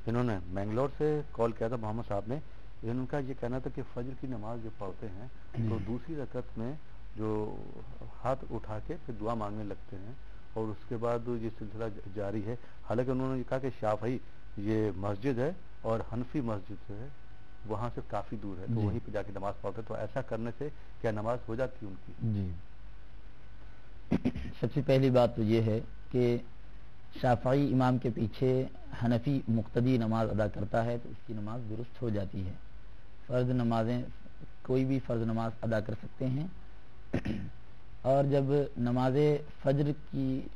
इन्होंने मैंगलोर से कॉल किया था, मोहम्मद साहब ने। इनका ये कहना था कि फजर की नमाज जो पढ़ते हैं तो दूसरी रकत में जो हाथ उठा के फिर दुआ मांगने लगते हैं और उसके बाद ये सिलसिला जारी है। हालांकि उन्होंने ये कहा कि शाफई ये मस्जिद है और हनफी मस्जिद है वहाँ से काफ़ी दूर है, तो वहीं पे जाके नमाज पढ़ते, तो ऐसा करने से क्या नमाज हो जाती है उनकी? जी, सबसे पहली बात तो ये है कि शाफई इमाम के पीछे हनफी मुक्तदी नमाज अदा करता है तो उसकी नमाज दुरुस्त हो जाती है। फ़र्ज नमाजें कोई भी फ़र्ज नमाज अदा कर सकते हैं और जब नमाज फ़ज्र की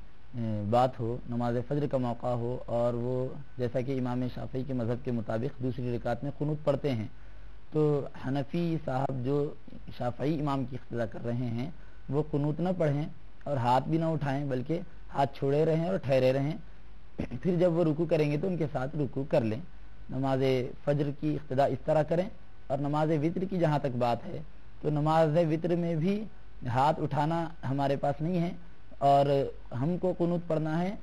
बात हो, नमाज फ़ज्र का मौका हो और वो जैसा कि इमाम शाफई के मज़हब के मुताबिक दूसरी रकात में कुनूत पढ़ते हैं, तो हनफी साहब जो शाफई इमाम की इक़्तिदा कर रहे हैं वो कुनूत न पढ़ें और हाथ भी ना उठाएं, बल्कि हाथ छोड़े रहें और ठहरे रहें। फिर जब वो रुकू करेंगे तो उनके साथ रुकू कर लें। नमाज फ़ज्र की इक़्तिदा इस तरह करें। और नमाज वित्र की जहाँ तक बात है तो नमाज वित्र में भी हाथ उठाना हमारे पास नहीं है और हमको कुनूत पढ़ना है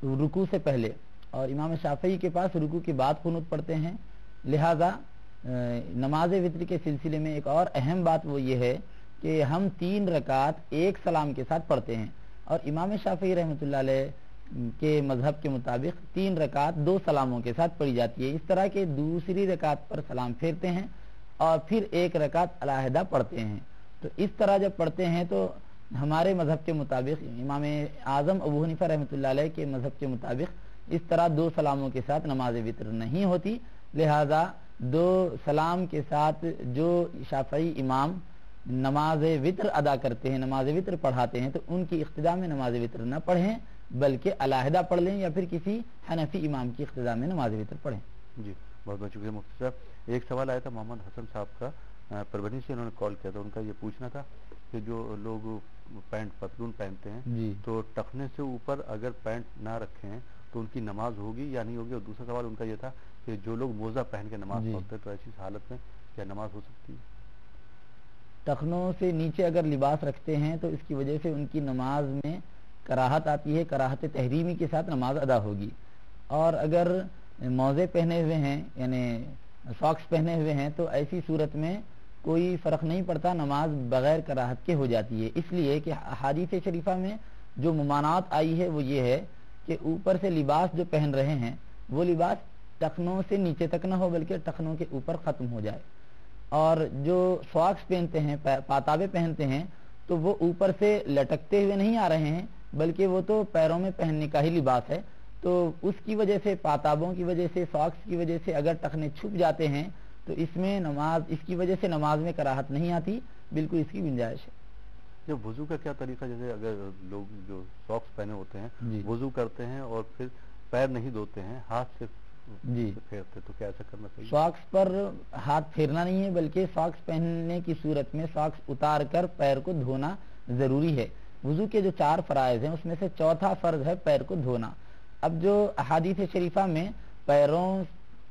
रुकू से पहले, और इमाम शाफई के पास रुकू के बाद कुनूत पढ़ते हैं। लिहाजा नमाज वित्र के सिलसिले में एक और अहम बात वो ये है कि हम 3 रकात एक सलाम के साथ पढ़ते हैं और इमाम शाफई रहमतुल्लाह अलैह के मज़हब के मुताबिक 3 रकात 2 सलामों के साथ पढ़ी जाती है। इस तरह के दूसरी रकात पर सलाम फेरते हैं और फिर 1 रकात अलहदा पढ़ते हैं। तो इस तरह जब पढ़ते हैं तो हमारे मज़हब के मुताबिक, इमाम आज़म अबू हनीफा रहमतुल्लाह अलैह के मज़हब के मुताबिक इस तरह 2 सलामों के साथ नमाज वित्र नहीं होती। लिहाजा 2 सलाम के साथ जो शाफई इमाम नमाज वित्र अदा करते हैं, नमाज वित्र पढ़ाते हैं, तो उनकी इक़्तिदा में नमाज वित्र न पढ़ें बल्कि अलहदा पढ़ लें या फिर किसी हनफी इमाम की इक़्तिदा में नमाज वित्र पढ़ें। जी, बहुत बहुत शुक्रिया मुफ्ती साहब। एक सवाल आया था मोहम्मद हसन साहब का, परभनी से उन्होंने कॉल किया था। उनका ये पूछना था कि जो लोग पैंट पतलून पहनते हैं तो टखने से ऊपर अगर पैंट ना रखें तो उनकी नमाज होगी या नहीं होगी। और दूसरा सवाल उनका ये था कि जो लोग मोजा पहन के नमाज पढ़ते हैं तो ऐसी हालत में क्या नमाज हो सकती है? टखनों से नीचे अगर लिबास रखते हैं तो इसकी वजह से उनकी नमाज में कराहत आती है, कराहत तहरीमी के साथ नमाज अदा होगी। और अगर मौजे पहने हुए हैं यानी सॉक्स पहने हुए हैं तो ऐसी सूरत में कोई फ़र्क नहीं पड़ता, नमाज बग़ैर कराहत के हो जाती है। इसलिए कि हदीस शरीफा में जो मुमानात आई है वो ये है कि ऊपर से लिबास जो पहन रहे हैं वो लिबास टखनों से नीचे तक ना हो बल्कि टखनों के ऊपर ख़त्म हो जाए। और जो सॉक्स पहनते हैं, पाताबे पहनते हैं, तो वो ऊपर से लटकते हुए नहीं आ रहे हैं बल्कि वो तो पैरों में पहनने का ही लिबास है। तो उसकी वजह से, पाताबों की वजह से, सॉक्स की वजह से अगर टखने छुप जाते हैं तो इसमें नमाज, इसकी वजह से नमाज में कराहत नहीं आती, बिल्कुल इसकी गुंजाइश है। जब वुजू का क्या तरीका, जैसे अगर लोग जो सॉक्स पहने होते हैं वुजू करते हैं और फिर पैर नहीं धोते हैं, हाथ से फेरते, तो क्या ऐसा करना चाहिए? सॉक्स पर हाथ फेरना नहीं है बल्कि सॉक्स पहनने की सूरत में सॉक्स उतार कर पैर को धोना जरूरी है। वुजू के जो 4 फराइज हैं उसमें से चौथा फर्ज है पैर को धोना। अब जो हदीस शरीफा में पैरों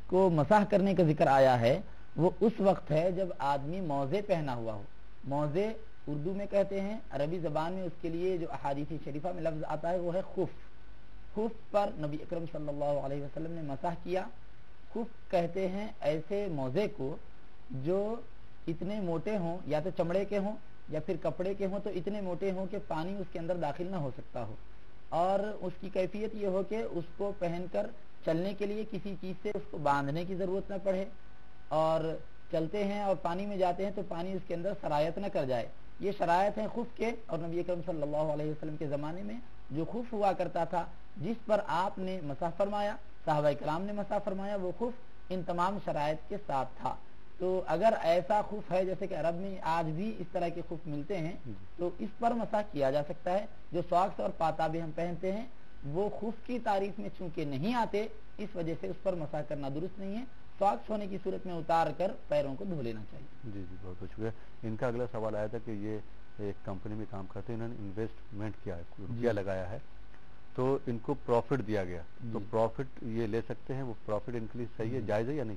को मसाह करने का जिक्र आया है वो उस वक्त है जब आदमी मौजे पहना हुआ हो। मौजे उर्दू में कहते हैं, अरबी ज़बान में उसके लिए जो हदीस शरीफा में लफ्ज़ आता है वो है खुफ। खुफ पर नबी अकरम सल्लल्लाहु अलैहि वसल्लम ने मसाह किया। खुफ कहते हैं ऐसे मोज़े को जो इतने मोटे हों, या तो चमड़े के हों या फिर कपड़े के हों, तो इतने मोटे हों कि पानी उसके अंदर दाखिल ना हो सकता हो, और उसकी कैफियत ये हो कि उसको पहनकर चलने के लिए किसी चीज़ से उसको बांधने की ज़रूरत न पड़े, और चलते हैं और पानी में जाते हैं तो पानी उसके अंदर सरायत न कर जाए। ये शरायत हैं खुफ के। और नबी अकरम सल्लल्लाहु अलैहि वसल्लम के ज़माने में जो खुफ हुआ करता था, जिस पर आपने मसाह फरमाया, सहाबाए किराम ने मसाह फरमाया, वो खुफ इन तमाम शरायत के साथ था। तो अगर ऐसा खुफ है जैसे कि अरब में आज भी इस तरह के खुफ मिलते हैं, तो इस पर मसाह किया जा सकता है। जो सॉक्स और पाताबे हम पहनते हैं वो खुफ की तारीफ में चूंकि नहीं आते, इस वजह से उस पर मसाह करना दुरुस्त नहीं है। सॉक्स होने की सूरत में उतार कर पैरों को धो लेना चाहिए। जी जी, बहुत बहुत शुक्रिया। इनका अगला सवाल आया था कि ये एक कंपनी में काम करते हैं, इन्होंने इन्वेस्टमेंट किया है, रुपया लगाया है, तो इनको प्रॉफिट दिया गया, तो प्रॉफिट ये ले सकते हैं? वो प्रॉफिट इनके लिए सही है, जायज़ है या नहीं?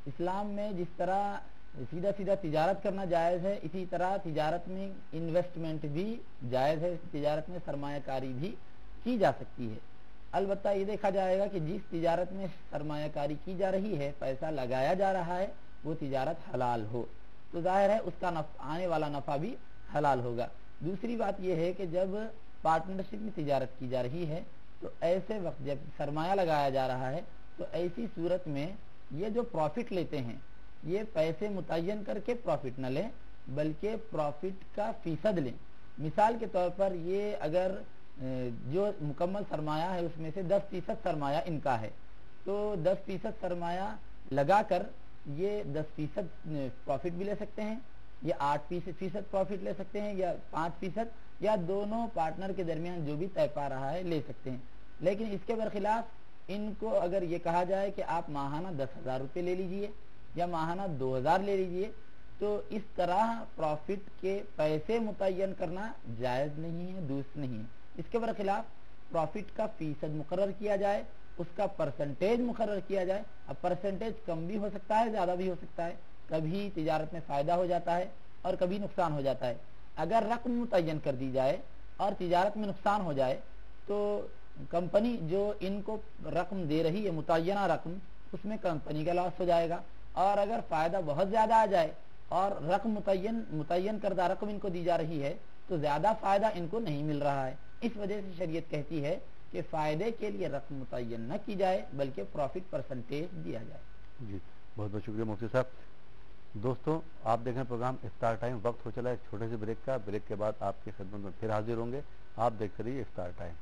इस्लाम में जिस तरह सीधा सीधा तिजारत करना जायज़ है, इसी तरह तिजारत में इन्वेस्टमेंट भी जायज़ है, तिजारत में सरमायाकारी भी की जा सकती है। अलबत्ता ये देखा जाएगा कि जिस तिजारत में सरमायाकारी की जा रही है, पैसा लगाया जा रहा है, वो तिजारत हलाल हो, तो जाहिर है उसका आने वाला नफ़ा भी हलाल होगा। दूसरी बात यह है कि जब पार्टनरशिप में तिजारत की जा रही है, तो ऐसे वक्त जब सरमाया लगाया जा रहा है, तो ऐसी सूरत में ये जो प्रॉफिट लेते हैं, ये पैसे मुतय्यन करके प्रॉफिट न लें, बल्कि प्रॉफिट का फीसद लें। मिसाल के तौर पर ये अगर जो मुकम्मल सरमाया है उसमें से 10% सरमाया इनका है, तो 10% सरमाया लगाकर ये 10% प्रॉफिट भी ले सकते हैं, या 8% प्रॉफिट ले सकते हैं, या 5%, या दोनों पार्टनर के दरमियान जो भी तय पा रहा है ले सकते हैं। लेकिन इसके बरखिलाफ इनको अगर ये कहा जाए कि आप माहाना 10,000 रुपये ले लीजिए या माहाना 2,000 ले लीजिए, तो इस तरह प्रॉफिट के पैसे मुतय्यन करना जायज़ नहीं है, दुरुस्त नहीं है। इसके बरखिलाफ प्रॉफिट का फीसद मुकर्रर किया जाए, उसका परसेंटेज मुकर्रर किया जाए। अब परसेंटेज कम भी हो सकता है, ज़्यादा भी हो सकता है, कभी तिजारत में फ़ायदा हो जाता है और कभी नुकसान हो जाता है। अगर रकम मुतय्यन कर दी जाए और तिजारत में नुकसान हो जाए, तो कंपनी जो इनको रकम दे रही है, मुतय्यना रकम, उसमें कंपनी का लॉस हो जाएगा। और अगर फ़ायदा बहुत ज़्यादा आ जाए और रकम मुतय्यन करदा रकम इनको दी जा रही है, तो ज़्यादा फ़ायदा इनको नहीं मिल रहा है। इस वजह से शरीयत कहती है कि फ़ायदे के लिए रकम मुतय्यन न की जाए, बल्कि प्रॉफिट परसेंटेज दिया जाए। जी, बहुत बहुत शुक्रिया मुफ्ती साहब। दोस्तों, आप देख रहे हैं प्रोग्राम इफ्तार टाइम। वक्त हो चला है छोटे से ब्रेक का। ब्रेक के बाद आपकी खिदमत में फिर हाजिर होंगे। आप देखते रहिए इफ्तार टाइम।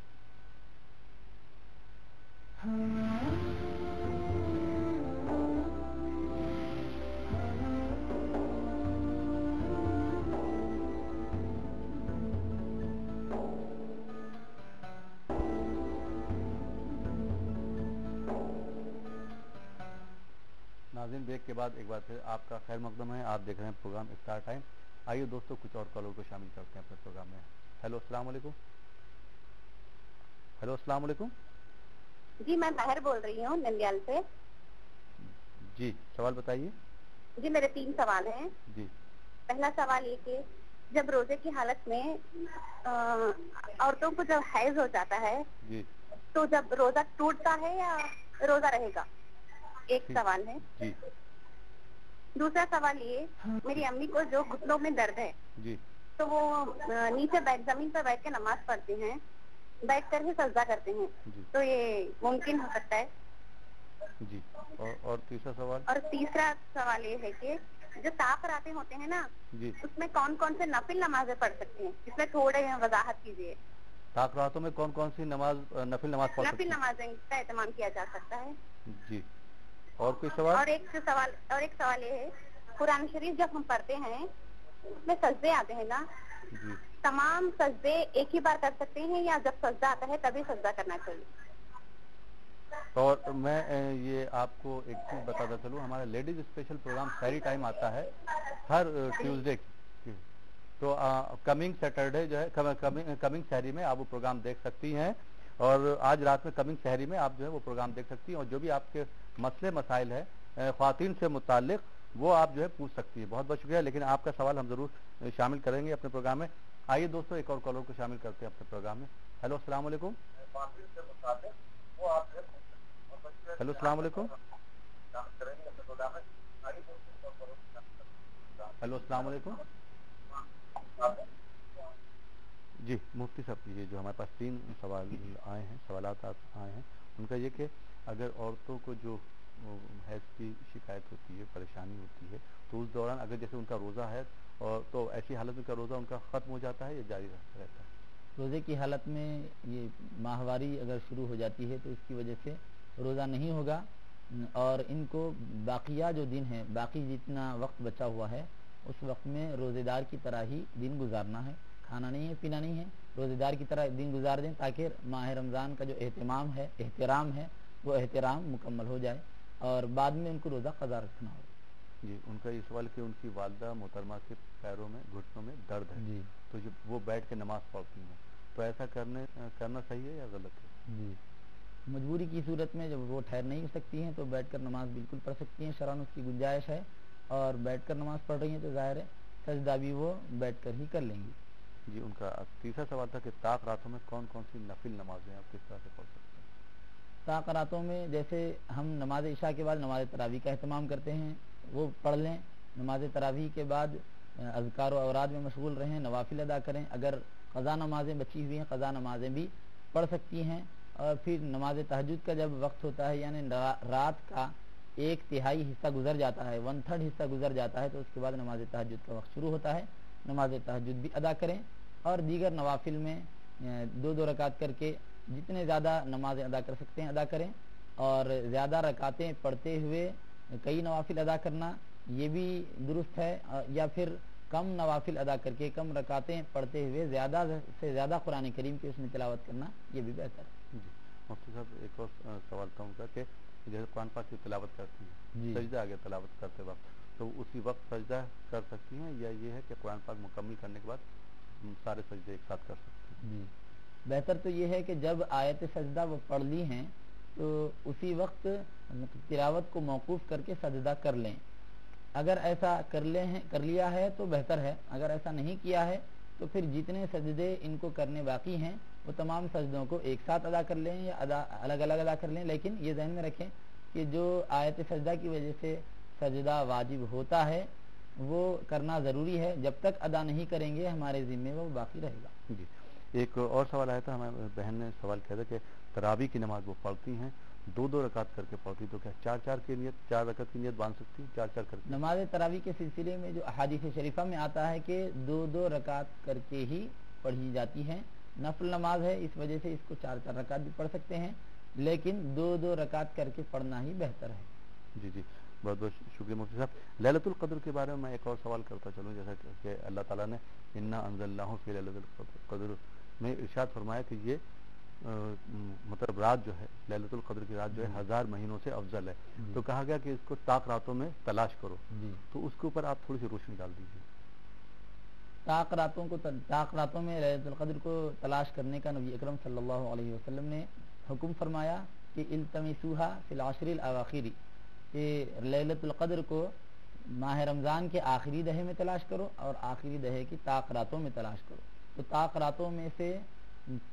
नाज़रीन, ब्रेक के बाद एक बार फिर आपका खैर मकदम है। आप देख रहे हैं प्रोग्राम इफ्तार टाइम। आइए दोस्तों, कुछ और कॉलर को शामिल करते हैं अपने प्रोग्राम में। हेलो, अस्सलाम वालेकुम। हेलो, अस्सलाम वालेकुम। जी, मैं महर बोल रही हूँ नंदियाल से। जी, सवाल बताइए। जी, मेरे 3 सवाल हैं। जी। पहला सवाल ये कि जब रोजे की हालत में औरतों को जब हैज हो जाता है, जी, तो जब रोजा टूटता है या रोजा रहेगा? एक सवाल है। जी। दूसरा सवाल ये, मेरी अम्मी को जो घुटनों में दर्द है, जी, तो वो नीचे जमीन पर बैठ के नमाज पढ़ते हैं, बैठ कर ही सजदा करते हैं, तो ये मुमकिन हो सकता है? जी। और तीसरा सवाल? और तीसरा सवाल ये है कि जो ताक रातें होते हैं ना, जी, उसमें कौन कौन से नफिल नमाजें पढ़ सकते हैं? इसमें थोड़े वजाहत कीजिए। ताक रातों में कौन कौन सी नफिल नमाज पढ़ सकते हैं? नफिल नमाजें का एहतमाम किया जा सकता है। जी। और कोई सवाल? और एक सवाल ये है, कुरान शरीफ जब हम पढ़ते हैं उसमें सजदे आते हैं ना, जी, तमाम सजदे एक ही बार कर सकते हैं या जब सजदा आता है तभी सजदा करना चाहिए? और मैं ये आपको एक चीज बताता चलूँ, हमारा लेडीज स्पेशल प्रोग्राम सहरी टाइम आता है हर ट्यूसडे, तो कमिंग सैटरडे जो है कमिंग सहरी में आप वो प्रोग्राम देख सकती हैं। और आज रात में कमिंग सहरी में आप जो है वो प्रोग्राम देख सकती हैं, और जो भी आपके मसले मसाइल है ख्वातीन से मुताल्लिक, वो आप जो है पूछ सकती है। बहुत बहुत शुक्रिया, लेकिन आपका सवाल हम जरूर शामिल करेंगे अपने प्रोग्राम में। आइए दोस्तों, एक और कॉलर को शामिल करते हैं अपने प्रोग्राम में। हेलो, अस्सलाम वालेकुम। हेलो, अस्सलाम वालेकुम। हेलो, अस्सलाम वालेकुम। जी मुफ्ती साहब, ये जो हमारे पास 3 सवाल आए हैं, सवालात आए हैं, उनका ये कि अगर औरतों को जो हैज़ की शिकायत होती है, परेशानी होती है, तो उस दौरान अगर जैसे उनका रोज़ा है और तो ऐसी हालत में क्या रोज़ा उनका ख़त्म हो जाता है या जारी रहता है? रोज़े की हालत में ये माहवारी अगर शुरू हो जाती है तो इसकी वजह से रोज़ा नहीं होगा और इनको बाकिया जो दिन है, बाकी जितना वक्त बचा हुआ है उस वक्त में रोज़ेदार की तरह ही दिन गुजारना है। खाना नहीं है, पीना नहीं है, रोज़ेदार की तरह दिन गुजार दें ताकि माह रमज़ान का जो एहतराम है वो एहतराम मुकम्मल हो जाए और बाद में उनको रोज़ा क़ज़ा रखना हो। जी, उनका ये सवाल कि उनकी वालिदा मोहतरमा के पैरों में, घुटनों में दर्द है जी, तो जब वो बैठ के नमाज पढ़ती हैं तो ऐसा करना सही है या गलत है? जी, मजबूरी की सूरत में जब वो ठहर नहीं सकती हैं तो बैठकर नमाज बिल्कुल पढ़ सकती हैं, शरअन उसकी गुंजाइश है और बैठकर नमाज पढ़ रही हैं तो ज़ाहिर है सजदा भी वो बैठकर ही कर लेंगी। जी, उनका तीसरा सवाल था कि ताक रातों में कौन कौन सी नफिल नमाजें आप किस तरह से पढ़ सकते हैं? ताक रातों में जैसे हम नमाज इशा के बाद नमाज तरावी का अहतमाम करते हैं वो पढ़ लें। नमाज तरावी के बाद अज़कार व औराद में मशगूल रहें, नवाफिल अदा करें। अगर क़ज़ा नमाजें बची हुई हैं, क़ज़ा नमाजें भी पढ़ सकती हैं और फिर नमाज तहज्जुद का जब वक्त होता है यानी रात का 1/3 हिस्सा गुजर जाता है, 1/3 हिस्सा गुजर जाता है तो उसके बाद नमाज तहज्जुद का वक्त शुरू होता है। नमाज तहज्जुद भी अदा करें और दीगर नवाफिल में 2-2 रकात करके जितने ज़्यादा नमाज़ें अदा कर सकते हैं अदा करें और ज़्यादा रकातें पढ़ते हुए कई नवाफिल अदा करना ये भी दुरुस्त है या फिर कम नवाफिल अदा करके कम रकातें पढ़ते हुए ज़्यादा से ज़्यादा कुरान करीम की उसमें तिलावत करना ये भी बेहतर है। जी मुफ्ती साहब, एक और सवाल था उनका कि जैसे कुरान पाक की तिलावत करती हैं, सजदा आगे तिलावत करते वक्त, तो उसी वक्त सजदा कर सकती हैं या ये है कि कुरान पाक मुकम्मल करने के बाद सारे सजदे एक साथ कर सकते हैं? जी, बेहतर तो ये है कि जब आयत सजदा वो पढ़ ली हैं तो उसी वक्त तिलावत को मौकूफ़ करके सजदा कर लें। अगर ऐसा कर लिया है तो बेहतर है, अगर ऐसा नहीं किया है तो फिर जितने सजदे इनको करने बाकी हैं वो तमाम सजदों को एक साथ अदा कर लें या अलग अलग अदा कर लें। लेकिन ये ध्यान में रखें कि जो आयत सजदा की वजह से सजदा वाजिब होता है वो करना ज़रूरी है, जब तक अदा नहीं करेंगे हमारे ज़िम्मे वो बाकी रहेगा। जी, एक और सवाल आया था, हमारी बहन ने सवाल किया था कि तरावी की नमाज वो पढ़ती हैं, 2-2 रकात करके पढ़ती, तो क्या 4-4 की नियत, 4 रकात की नियत बांध सकती है 4-4 करके? नमाज तरावी के सिलसिले में जो अहादीस शरीफा में आता है कि 2-2 रकात करके ही पढ़ी जाती है। नफल नमाज है, इस वजह से इसको 4-4 रकात भी पढ़ सकते हैं, लेकिन 2-2 रकात करके पढ़ना ही बेहतर है। जी जी, बहुत बहुत शुक्रिया मुफ्ती साहब। लैलतुल क़द्र के बारे में मैं एक और सवाल करता चलूँ, जैसा कि अल्लाह ताला ने इन्ना अंज़लनाहु फ़ी लैलतुल क़द्र में इरशाद फरमाया कि ये मतलब रात जो है, लैलतुल क़द्र की रात जो है 1000 महीनों से अफजल है, तो कहा गया कि इसको ताक रातों में तलाश करो, तो उसके ऊपर आप थोड़ी सी रोशनी डाल दीजिए। ताक रातों में लैलतुल क़द्र को तलाश करने का नबी अकरम सल्लल्लाहु अलैहि वसल्लम ने हुक्म फरमाया कि इल्तमिसूहा फिल आशरिल अवाखिरी, कि लैलतुल क़द्र को माह रमज़ान के आखिरी दहे में तलाश करो और आखिरी दहे की ताक रातों में तलाश करो। तो ताक रातों में से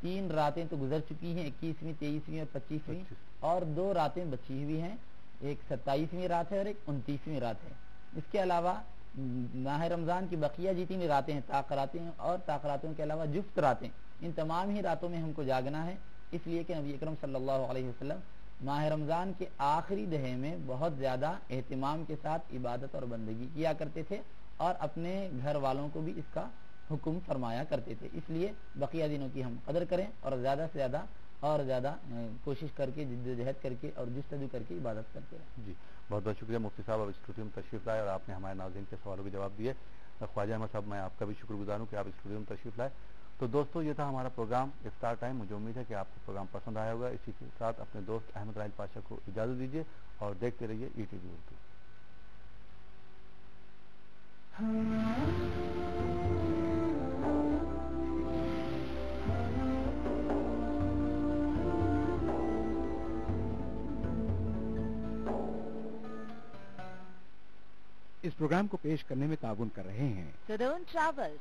3 रातें तो गुजर चुकी हैं, 21वीं, 23वीं और 25वीं, और 2 रातें बची हुई हैं, एक 27वीं रात है और एक 29वीं रात है। इसके अलावा माह रमज़ान की बकिया जितनी रातें हैं, ताक रातें और ताक रातों के अलावा जुफ्त रातें, इन तमाम ही रातों में हमको जागना है। इसलिए कि नबी अकरम सल्लल्लाहु अलैहि वसल्लम माह रमज़ान के आखिरी दहे में बहुत ज़्यादा एहतिमाम के साथ इबादत और बंदगी किया करते थे और अपने घर वालों को भी इसका हुक्म फरमाया करते थे। इसलिए बकिया दिनों की हम कदर करें और ज़्यादा से ज़्यादा कोशिश करके, जिद्दोजहद करके और जुस्तजू करके इबादत करते रहें। जी, बहुत बहुत शुक्रिया मुफ्ती साहब, अब स्टूडियो में तशरीफ़ लाए और आपने हमारे नाज़रीन के सवालों के जवाब दिए। ख्वाजा अहमद साहब, मैं आपका भी शुक्रगुज़ार हूँ कि आप स्टूडियो में तशरीफ़ लाए। तो दोस्तों, ये था हमारा प्रोग्राम इफ्तार टाइम। मुझे उम्मीद है कि आपको प्रोग्राम पसंद आया होगा। इसी के साथ अपने दोस्त अहमद राहिल पाशा को इजाज़त दीजिए और देखते रहिए ETV उर्दू। इस प्रोग्राम को पेश करने में ताउन कर रहे हैं सदर्न ट्रैवल्स,